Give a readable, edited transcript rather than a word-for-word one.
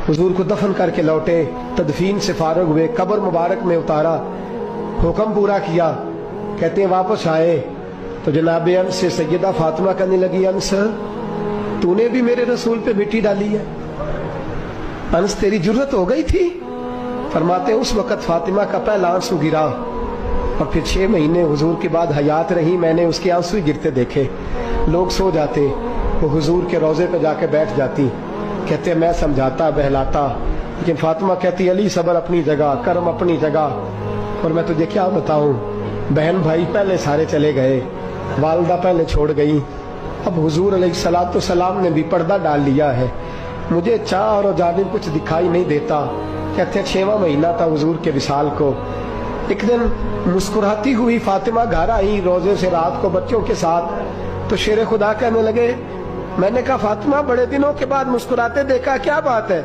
हुजूर को दफन करके लौटे, तदफीन से फारग हुए, कब्र मुबारक में उतारा, हुक्म पूरा किया। कहते हैं वापस आए तो जनाब अंस से सैयदा फातिमा कहने लगी, अंस तूने भी मेरे रसूल पे मिट्टी डाली है? अंस तेरी जुर्रत हो गई थी? फरमाते उस वक़्त फातिमा का पहला आंसू गिरा और फिर 6 महीने हुजूर के बाद हयात रही, मैंने उसके आंसू ही गिरते देखे। लोग सो जाते, वो हुजूर के रोज़े पे जाके बैठ जाती। कहते मैं समझाता बहलाता, लेकिन फातिमा कहती अली सब्र अपनी जगह, कर्म अपनी जगह। और मैं तुझे क्या बताऊं, बहन भाई पहले सारे चले गए, वालदा पहले छोड़ गई, अब हुजूर अलैहिस्सलातु सलाम ने भी पर्दा डाल लिया है, मुझे चार और जानिब कुछ दिखाई नहीं देता। कहते 6वां महीना था हुजूर के विसाल को। एक दिन मुस्कुराती हुई फातिमा घर आई रोजे से रात को बच्चों के साथ, तो शेर खुदा कहने लगे, मैंने कहा फातिमा बड़े दिनों के बाद मुस्कुराते देखा, क्या बात है?